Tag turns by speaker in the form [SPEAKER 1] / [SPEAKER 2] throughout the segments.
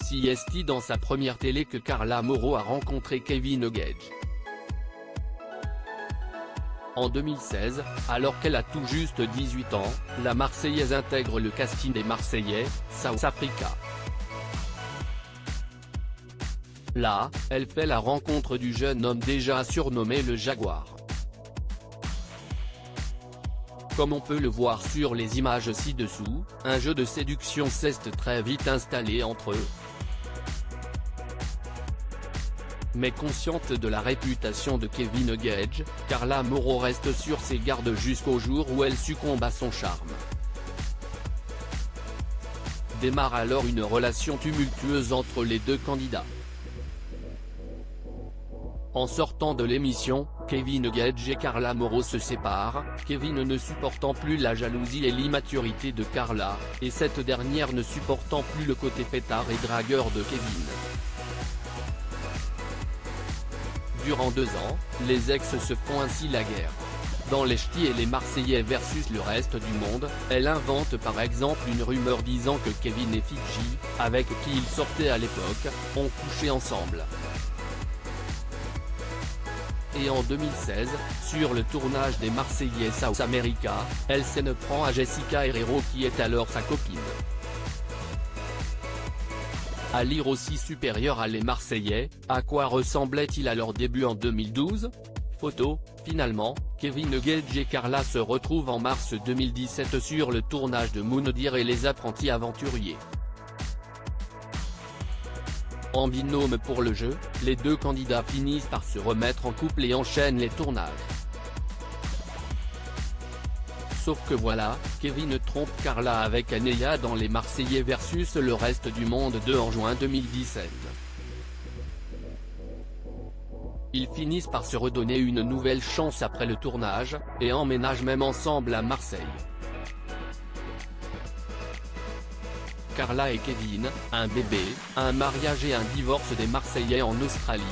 [SPEAKER 1] CST dans sa première télé que Carla Mauro a rencontré Kevin Gage. En 2016, alors qu'elle a tout juste 18 ans, la Marseillaise intègre le casting des Marseillais, South Africa. Là, elle fait la rencontre du jeune homme déjà surnommé le Jaguar. Comme on peut le voir sur les images ci-dessous, un jeu de séduction s'est très vite installé entre eux. Mais consciente de la réputation de Kevin Gage, Carla Mauro reste sur ses gardes jusqu'au jour où elle succombe à son charme. Démarre alors une relation tumultueuse entre les deux candidats. En sortant de l'émission, Kevin Gage et Carla Mauro se séparent, Kevin ne supportant plus la jalousie et l'immaturité de Carla, et cette dernière ne supportant plus le côté fêtard et dragueur de Kevin. Durant 2 ans, les ex se font ainsi la guerre. Dans les ch'tis et les Marseillais versus le reste du monde, elle invente par exemple une rumeur disant que Kevin et Fidji, avec qui il sortait à l'époque, ont couché ensemble. Et en 2016, sur le tournage des Marseillais South America, elle s'en prend à Jessica Herrero qui est alors sa copine. À lire aussi supérieur à les Marseillais, à quoi ressemblait-il à leur début en 2012 ? Photo, finalement, Kevin Gage et Carla se retrouvent en mars 2017 sur le tournage de Moundir et les apprentis aventuriers. En binôme pour le jeu, les deux candidats finissent par se remettre en couple et enchaînent les tournages. Sauf que voilà, Kevin trompe Carla avec Anéa dans les Marseillais versus le reste du monde en juin 2017. Ils finissent par se redonner une nouvelle chance après le tournage, et emménagent même ensemble à Marseille. Carla et Kevin, un bébé, un mariage et un divorce des Marseillais en Australie,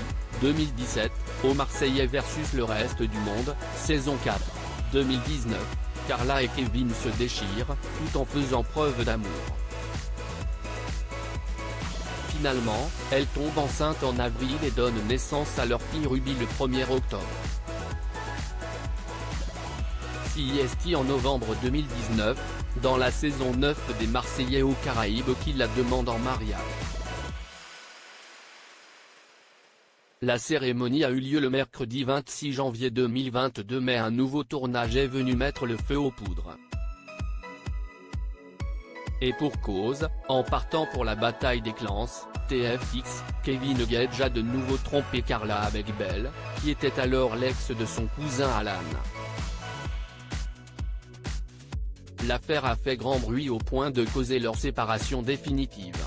[SPEAKER 1] 2017, aux Marseillais versus le reste du monde, saison 4, 2019, Carla et Kevin se déchirent, tout en faisant preuve d'amour. Finalement, elle tombe enceinte en avril et donne naissance à leur fille Ruby le 1er octobre. CST en novembre 2019, dans la saison 9 des Marseillais aux Caraïbes qui la demande en mariage. La cérémonie a eu lieu le mercredi 26 janvier 2022 mais un nouveau tournage est venu mettre le feu aux poudres. Et pour cause, en partant pour la bataille des clans, TFX, Kevin Gage a de nouveau trompé Carla avec Belle, qui était alors l'ex de son cousin Alan. L'affaire a fait grand bruit au point de causer leur séparation définitive.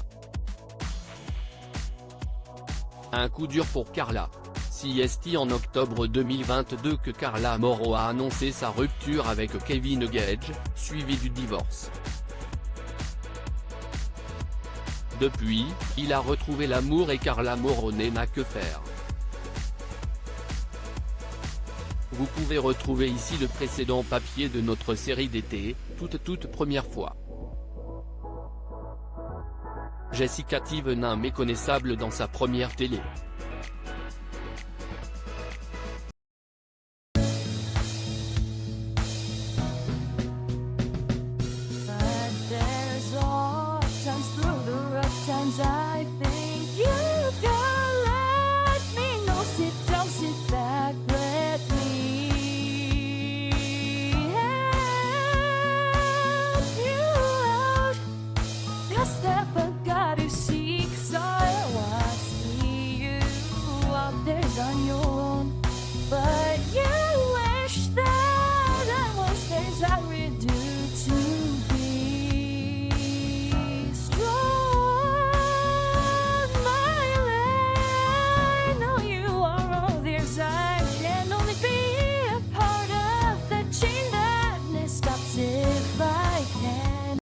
[SPEAKER 1] Un coup dur pour Carla. CST en octobre 2022 que Carla Mauro a annoncé sa rupture avec Kevin Gage, suivi du divorce. Depuis, il a retrouvé l'amour et Carla Mauro n'a que faire. Vous pouvez retrouver ici le précédent papier de notre série d'été, toute première fois. Jessica Thivenin méconnaissable dans sa première télé.